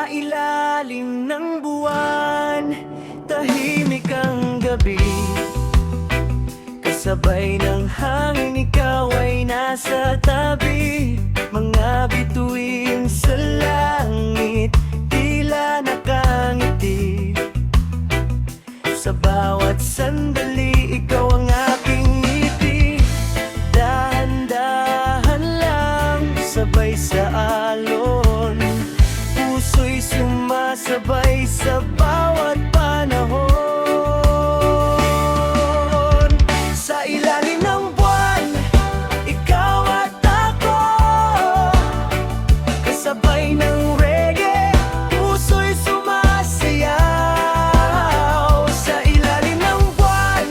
ilalim ng buwan, tahimik ang gabi. Kasabay ng hangin, ikaw ay nasa tabi. Mga bituin sa langit, tila nakangiti. Sa bawat sandali, ikaw ang aking ngiti. Dahan-dahan lang, sabay sa alon. Puso'y sumasabay sa bawat panahon. Sa ilalim ng buwan, ikaw at ako, kasabay ng reggae, puso'y sumasayaw. Sa ilalim ng buwan,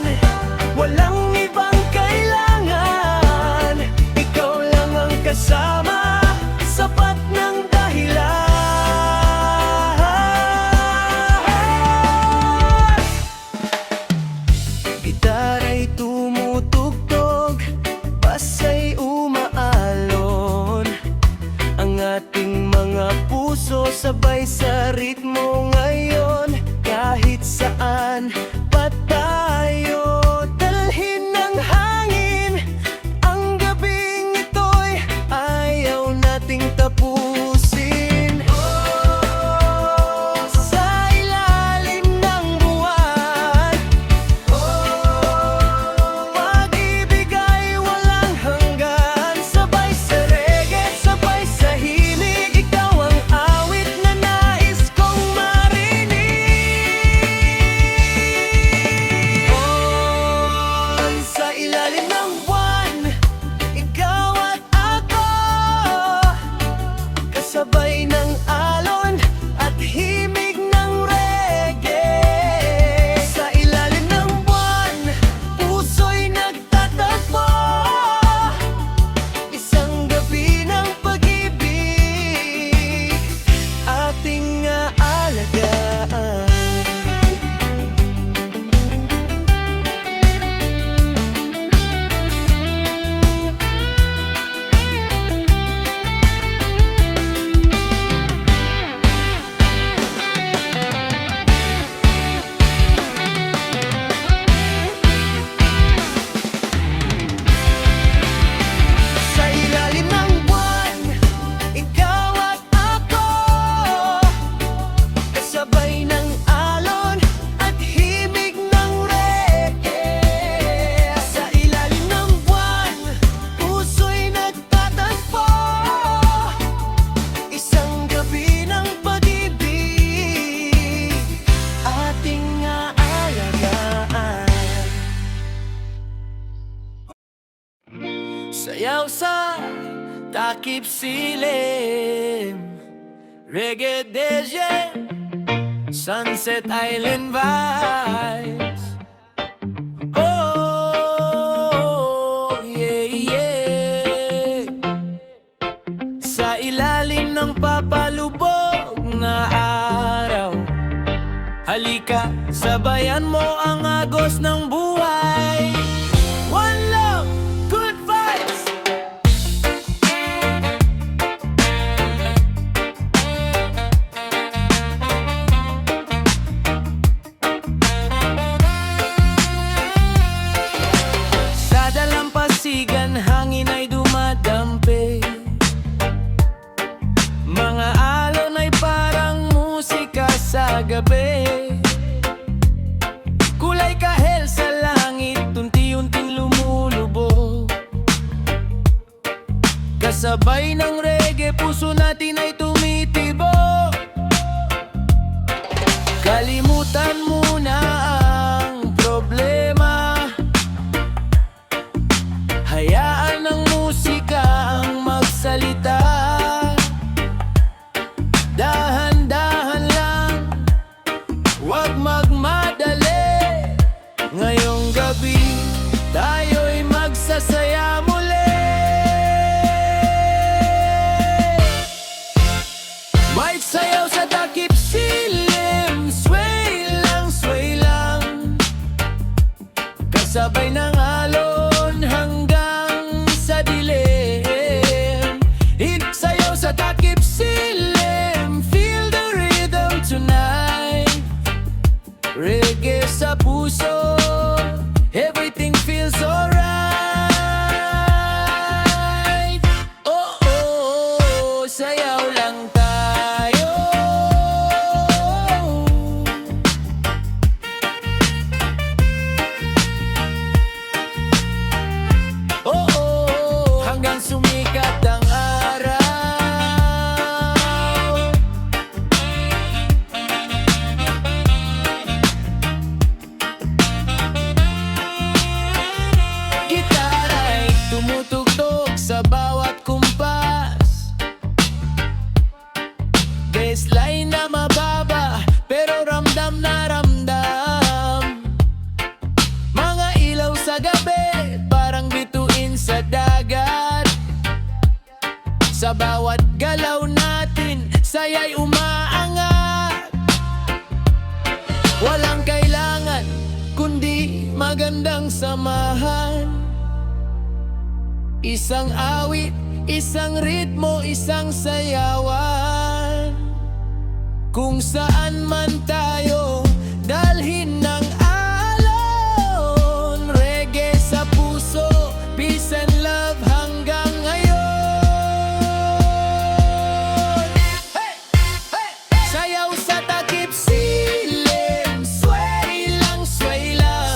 walang ibang kailangan, ikaw lang ang kasama, sapat ng dahilan. Gitara'y tumutugtog, basa'y umaalon. Ang ating mga puso sabay sa ritmo ngayon. Kahit saan pa tayo dalhin ng hangin, ang gabing ito'y ayaw nating tapusin. Sa ilalim ng buwan, pag-ibig ay walang hanggan. Sabay sa reggae, sabay sa himig, ikaw ang awit na nais kong marinig. Sa ilalim ng buwan, ikaw at ako, kasabay ng alon at himig ng reggae. Sa ilalim ng buwan, puso'y nagtatagpo, isang gabi ng pag-ibig, ating aalagaan. Sa ilalim ng buwan, ikaw at ako, kasabay ng alon at himig ng reggae. Sa ilalim ng buwan, puso'y nagtatagpo, isang gabi ng pag-ibig, ating aalagaan. Sayaw sa takip silim, reggae DJ, Sunset Island vibes. Oh, yeah, yeah. Sa ilalim ng papalubog na araw, halika, sabayan mo ang agos ng buhay. One love, good vibes. Sa dalampasigan, hangin ay dumadampi. Mga alon ay parang musika sa gabi. Kulay kahel sa langit, unti-unting lumulubog. Kasabay ng reggae, puso natin ay tumitibok. Kalimutan muna ang problema, hayaan ng musika ang magsalita. Dahan-dahan lang, huwag magmadali. Ngayong gabi, tayo'y magsasaya muli. May sayaw sa takip silim, sway lang, samahan. Isang awit, isang ritmo, isang sayawan. Kung saan man tayo, dalhin ng alon. Reggae sa puso, peace and love hanggang ngayon. Hey! Hey! Sayaw sa takip silim, sway lang, sway lang.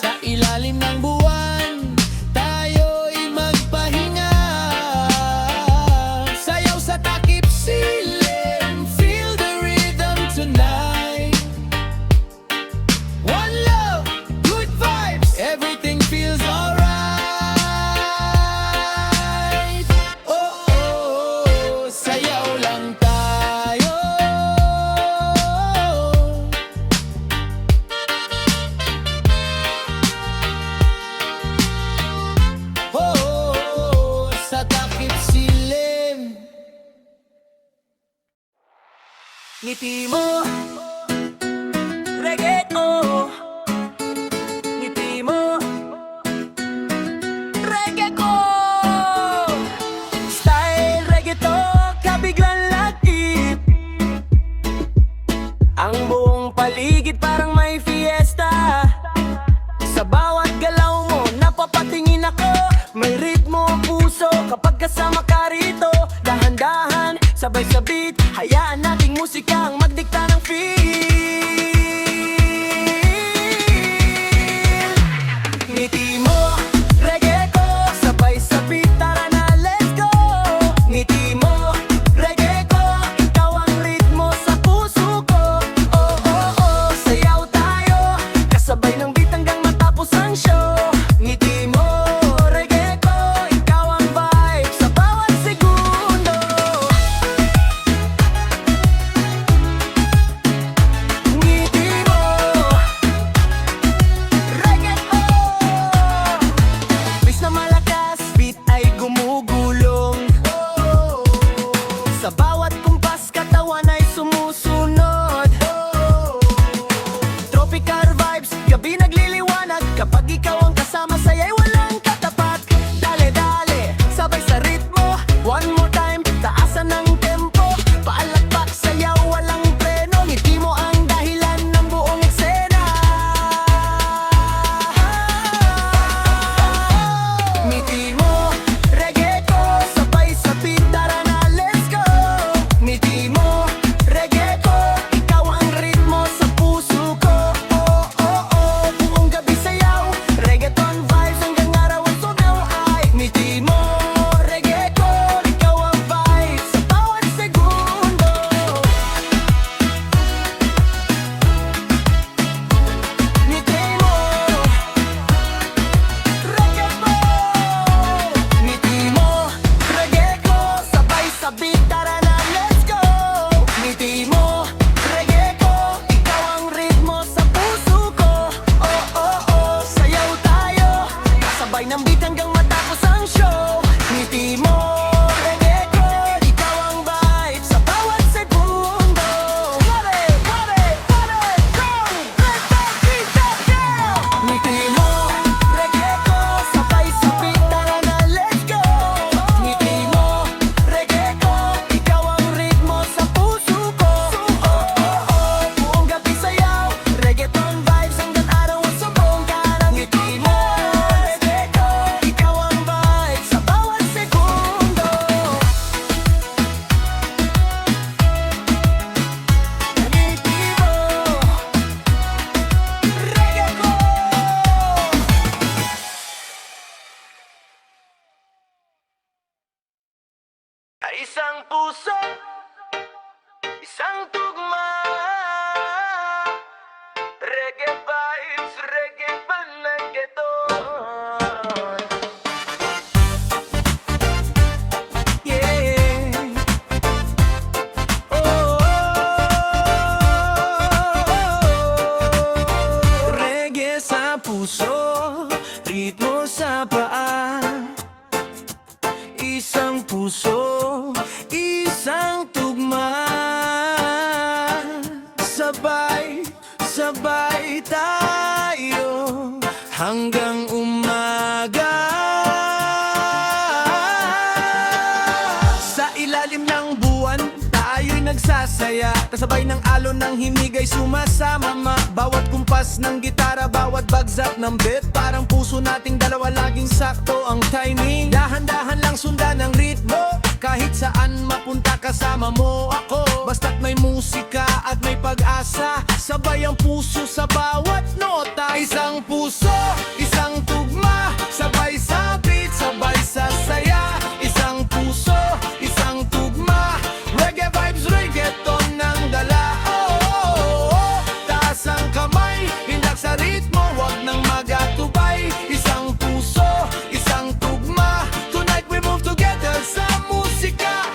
Sa ilalim ng buwan, tayo'y magpahinga. Sayaw sa takip silim, feel the rhythm tonight. One love, good vibes, everything feels alright. Oh, oh, oh, sayaw lang tayo. Oh, oh, oh, sa takip silim. Ngiti mo, reggaeton. Ngiti mo, reggaeton. Style reggaeton, kabiglang lakip. Ang buong paligid parang may fiesta. Sa bawat galaw mo, napapatingin ako. May ritmo ang puso kapag kasama ka rito. Dahan-dahan, sabay sa beat, hayaan nating musikang magdikta ng feel. Ngiti mo, reggae ko, sabay sa beat, tara na, let's go. Ngiti mo, reggae ko, ikaw ang ritmo sa puso ko. Oh, oh, oh, sayaw tayo, kasabay ng beat hanggang matapos ang show. Ngiti mo, reggae ko, ikaw ang vibe sa bawat segundo. Ngiti mo, reggaeton. Bis na malakas, beat ay gumugulong. Sa bawat kumpas, katawan ay sumusunod. Tropical vibes, gabi nagliliwanag. Kapag ikaw ang kasama, saya'y walang katapat. Dale, dale, sabay sa ritmo. One more time, taasan ng tempo. Paalakpak, sayaw, walang preno. Ngiti mo ang dahilan ng buong eksena. Ngiti mo, reggae ko, sabay sa beat, tara na, let's go. Ngiti mo, reggae ko, ikaw ang ritmo sa puso ko. Oh, oh, oh, buong gabi sayaw, reggaeton vibes hanggang araw ang sunaw ay. Ngiti mo, reggae ko, ikaw ang vibe sa bawat segundo. Ngiti mo, reggae ko. Ngiti mo, reggae ko, sabay sa beat, tara na, let's go. Ngiti mo, reggae ko, ikaw ang ritmo sa puso ko. Oh, oh, oh, sayaw tayo, kasabay ng beat hanggang matapos ang show. Ngiti mo, reggae ko, ikaw ang vibe sa bawat segundo. Pare, pare, pare, go! Let's go, beat that down! Ngiti mo, reggae ko, sabay sa beat, tara na, let's go. Ngiti mo, reggae ko, ikaw ang ritmo sa puso ko. Oh, oh, oh, buong gabi sayaw, reggaeton vibes hanggang araw ang subong ka ng ngiti mo. Reggae ko, ikaw ang vibe sa bawat segundo. Ngiti mo, reggae ko. Isang puso, isang tugma. Reggae vibes, reggae panagketon. Yeah. Oh, oh, oh. Reggae sa puso, ritmo sa paa. Isang puso, isang tugma. Sabay, sabay tayo hanggang umaga. Sa ilalim ng buwan, tayo'y nagsasaya, kasabay ng alon ng himig ay sumasama. Bawat kumpas ng gitara, bawat bagsak ng beat, parang puso nating dalawa laging sakto ang timing. Dahan-dahan lang sundan ang ritmo, kahit saan mapunta kasama mo ako. Basta't may musika at may pag-asa, sabay ang puso sa bawat nota. Isang puso, isang tugma, sabay sa beat, sabay sa saya. Isang puso, isang tugma, reggae vibes, reggaeton ng dala. Taas ang kamay, hindak sa ritmo, wag nang magatubay. Isang puso, isang tugma, tonight we move together sa musika.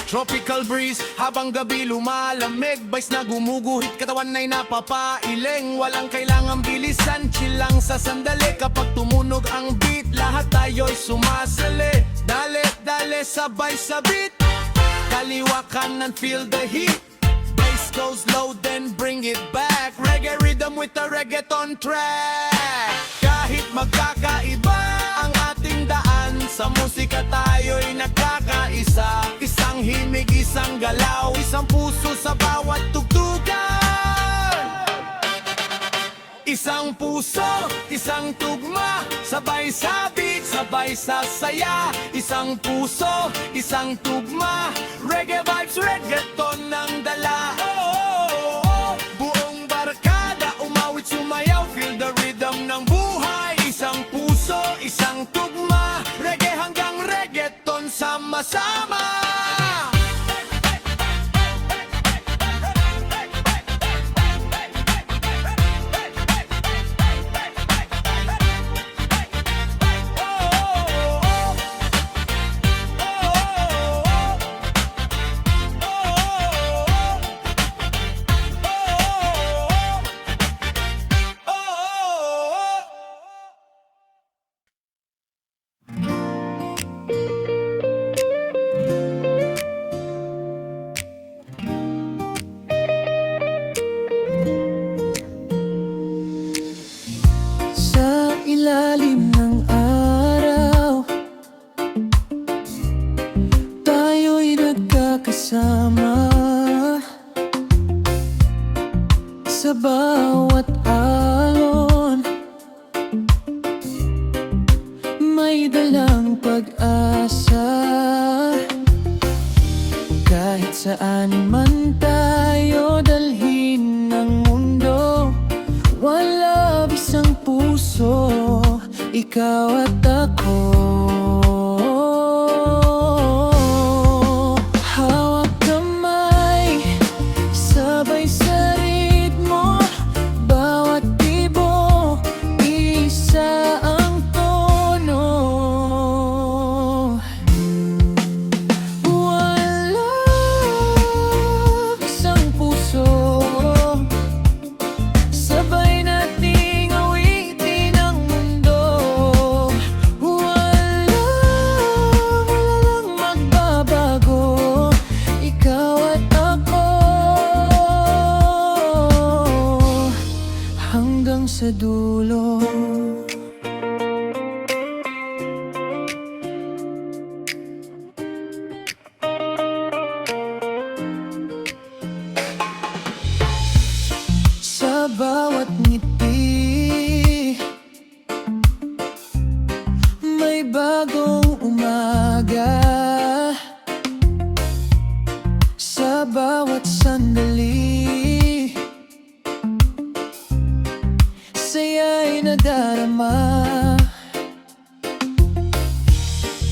Tropical breeze, habang gabi lumalamig, vice na gumuguhit, katawan ay napapailing. Walang kailangang bilisan, chill lang sa sandali. Kapag tumunog ang beat, lahat tayo'y sumasali. Dale, dale, sabay sa beat, kaliwa kanan, feel the heat. Bass goes low, then bring it back. Reggae rhythm with a reggaeton track. Kahit magkakaiba ang ating daan, sa musika tayo'y nagkakaisa. Isang himig, isang galaw, isang puso sa bawat tugtugan. Isang puso, isang tugma, sabay sa beat, sabay sa saya. Isang puso, isang tugma, reggae vibes, reggaeton ng dala. Buong barkada, umawit, sumayaw, feel the rhythm ng buhay. Isang puso, isang tugma, reggae hanggang reggaeton, sama-sama. Ilalim ng araw, tayo'y nagkakasama. Sa bawat alon, may dalang pag-asa. Kahit saan man tayo dalhin ng mundo, wala bisang puso, ikaw at ako. Hawak kamay, sabay sa ritmo, bawat tibo, isa ang tono. Wala isang puso, sabay nating awitin ang mundo. Walang magbabago, ikaw at ako, hanggang sa dulo. Sa bawat ngiti, may bagong umaga. Sa bawat sandali, saya'y nadarama.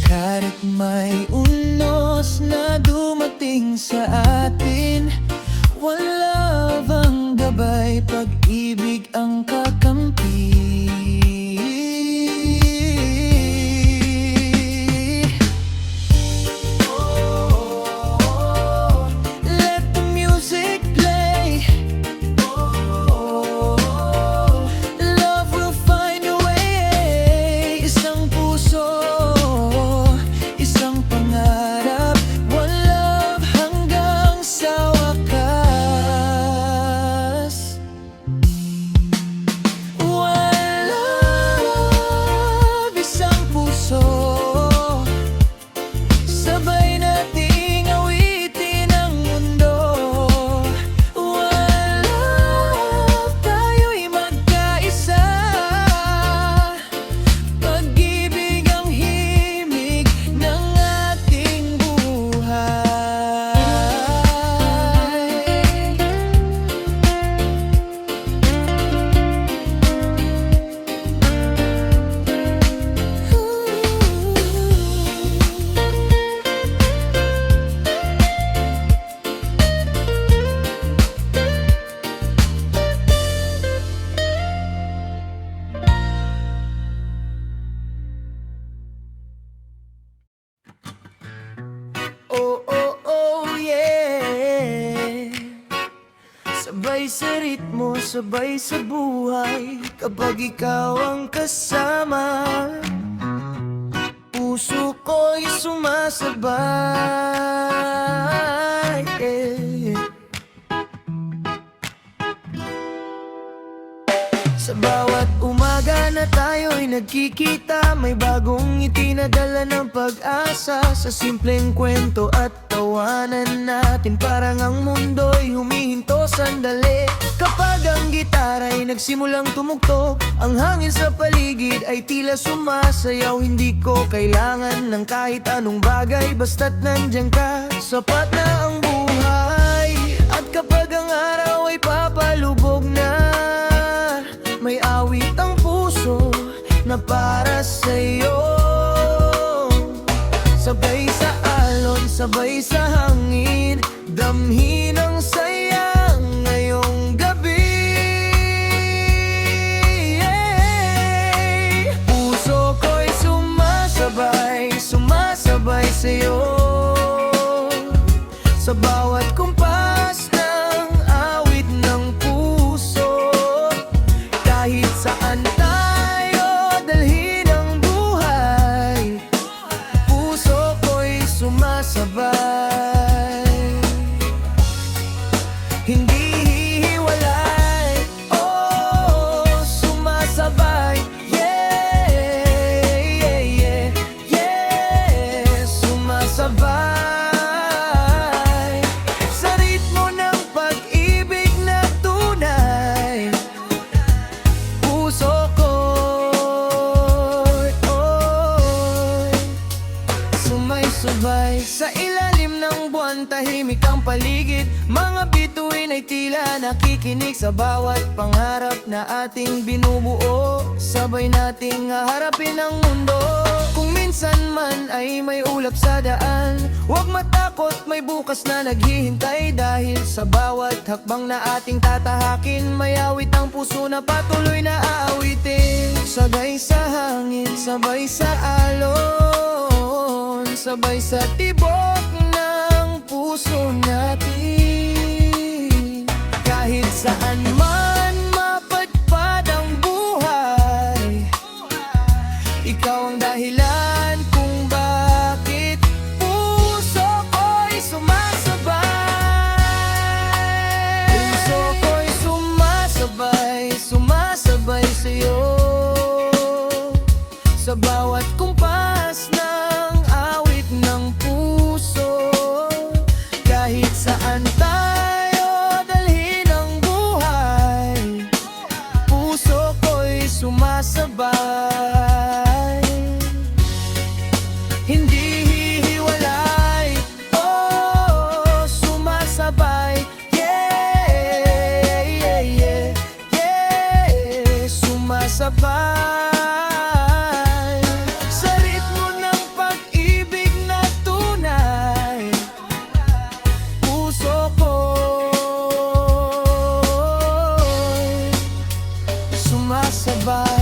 Kahit may unos na dumating sa atin, wala bang gabay, pag-ibig ang kakampi. Let the music play. Love will find a way. Isang puso, sabay sa ritmo, sabay sa buhay. Kapag ikaw ang kasama, puso ko'y sumasabay, Sa bawat umaga na tayo'y nagkikita, may bagong itinadala ng pag-asa. Sa simpleng kwento at tawanan natin, parang ang mundo'y humihinto sandali. Kapag ang gitara'y nagsimulang tumugtog, ang hangin sa paligid ay tila sumasayaw. Hindi ko kailangan ng kahit anong bagay, basta't nandyan ka, sapat na ang buhay. At kapag ang araw ay papalubog na, may awit ang puso na para sa'yo. Sabay sa alon, sabay sa hangin, damhin ang saya ngayong gabi, Puso ko'y sumasabay, sumasabay sa'yo. Sa bawat kumpas ng awit ng puso, kahit saan tayo dalhin ang buhay, puso ko'y sumasabay. Hindi hihiwalay, oh, sumasabay, sumasabay. Sa ritmo ng pag-ibig na tunay, puso ko'y sumaysabay. Sa ilalim ng buwan, tahimik ang paligid, mga bituin ay tila nakikinig sa bawat pangarap na ating binubuo. Sabay nating haharapin ang mundo. Kung minsan man ay may ulap sa daan, huwag matakot, may bukas na naghihintay. Dahil sa bawat hakbang na ating tatahakin, may awit ang puso na patuloy na aawitin. Sabay sa hangin, sabay sa alon, sabay sa tibok ng puso natin. Kahit saan man mapadpad ang buhay, ikaw ang dahilan kung bakit puso ko'y sumasabay. Puso ko'y sumasabay, sumasabay sa'yo. Sa bawat kumpas ng awit ng puso, kahit saan tayo dalhin ang buhay, puso ko'y sumasabay. Hindi hihiwalay, oh, sumasabay, sumasabay. Sa ritmo ng pag-ibig na tunay, puso ko'y sumasabay.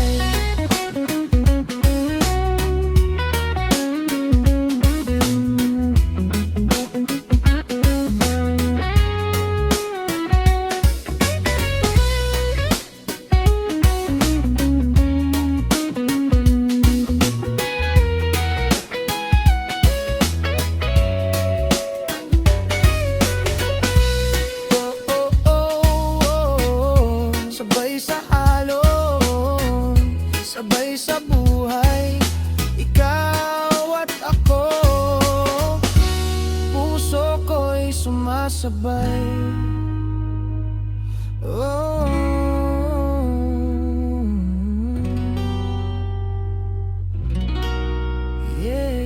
Sabay sa alon, sabay sa buhay, ikaw at ako, puso ko'y sumasabay. Oh, yeah.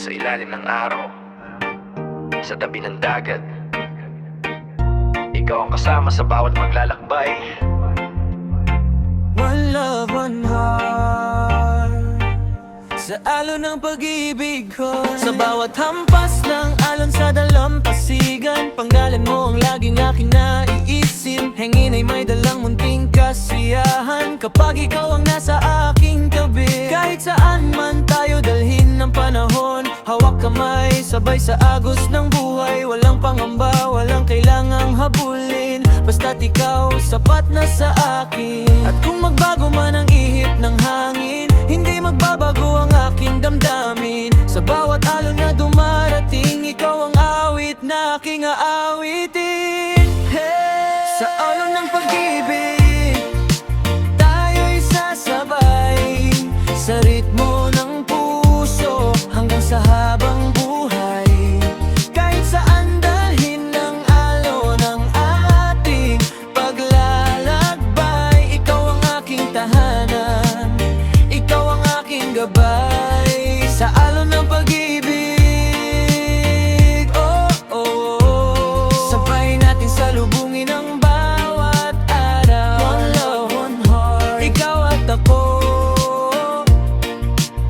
Sa ilalim ng araw, sa tabi ng dagat, ikaw ang kasama sa bawat maglalakbay. One love, one heart, sa alon ng pag-ibig ko. Sa bawat hampas ng alon sa dalampasigan, panggalan mo ang laging aking naiisip. Hangin ay may dalang munting kasiyahan kapag ikaw ang nasa aking tabi. Kahit saan man tayo dalhin ng panahon, hawak kamay, sabay sa agos ng buhay. Walang pangamba, walang kailangang habulin, basta't ikaw sapat na sa akin. At kung magbago man ang ihip ng hangin, hindi magbabago ang aking damdamin. Sa bawat alon na dumarating, ikaw ang awit na aking aawitin. Hey! Sa alon ng pag-ibig, tayo'y sasabay sa ritmo ng puso hanggang sa habang buhay. Kahit saan dalhin ng alon ng ating paglalakbay, ikaw ang aking tahanan, ikaw ang aking gabay. Sa alon ng pag-ibig, oh, oh, oh. Sabay natin salubungin ang bawat araw. One love, one heart, ikaw at ako.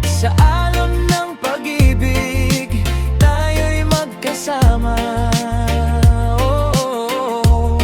Sa alon ng pag-ibig, tayo'y magkasama, oh, oh, oh.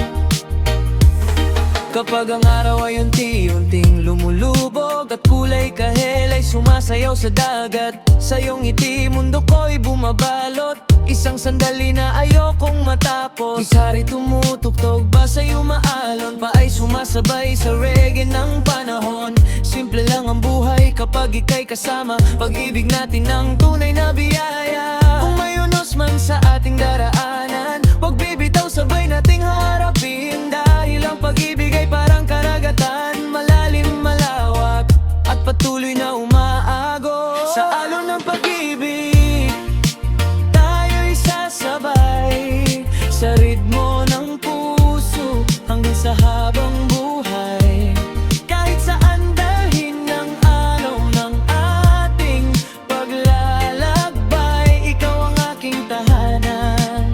Kapag ang araw ay unti-unting lumulubog at kulay kahel ay sumasayaw sa dagat, sa iyong ngiti mundo ko'y bumabalot. Isang sandali na ayokong matapos. Gitari tumutugtog, basa'y umaalon, pa ay sumasabay sa reggae ng panahon. Simple lang ang buhay kapag ika'y kasama, pag-ibig natin ang tunay na biyaya. Kung may unos man sa ating daraanan, huwag bibitaw, sabay nating harapin. Dahil ang pag-ibig ay parang karagatan, malalim, malawak at patuloy na umaagos. Sa alon ng pag-ibig, tayo'y sasabay sa ritmo ng puso hanggang sa habang buhay. Kahit saan dalhin ng alon ng ating paglalakbay, ikaw ang aking tahanan,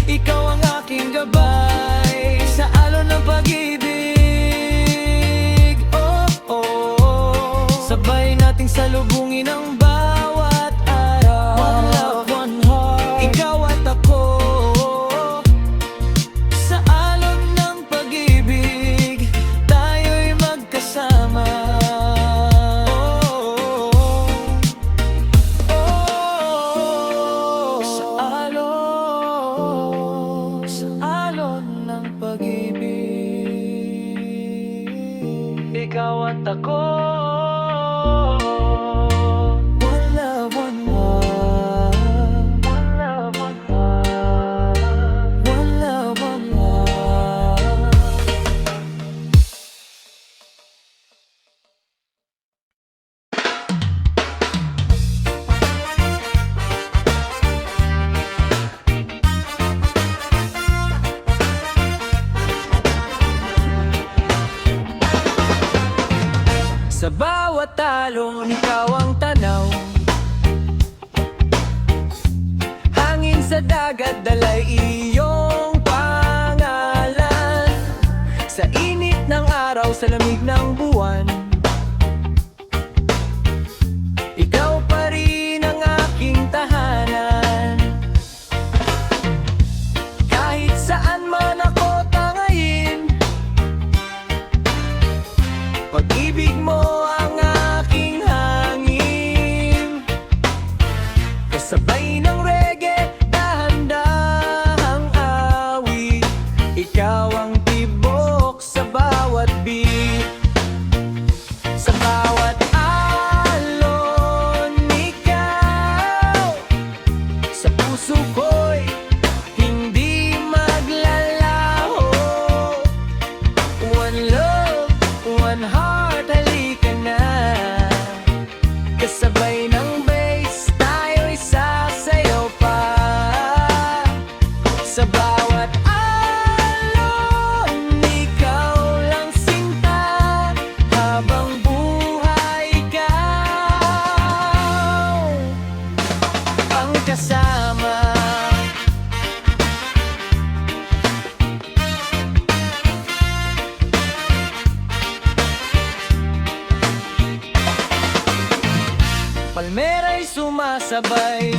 ikaw ang aking gabay. Sa alon ng pag-ibig, oh, oh, oh. Sabay nating salubungin ang bawat araw. One love, one heart, ikaw at ako. Sa alon ng pag-ibig, tayo'y magkasama, oh, oh, oh, oh. Sa alon ng pag-ibig, ikaw at ako. One love, one heart, one love, one heart, one love, one heart. Sa bawat talon, ikaw ang tanaw. Hangin sa dagat, dalay iyong pangalan. Sa init ng araw, sa lamig ng buwan, ikaw pa rin ang aking tahanan. Kahit saan man ako tangayin, pag-ibig mo ang aking hangin. Kasabay ng reggae, dahan-dahang awit, ikaw ang tibok sa bawat beat. Sa bawat alon, ikaw sa puso ko'y hindi maglalaho. One love, one heart, halika na. Kasabay ng bass, tayo'y sasayaw pa. Sa bawat alon, ikaw lang sinta, habang buhay ikaw ang kasama. Palmera'y sumasabay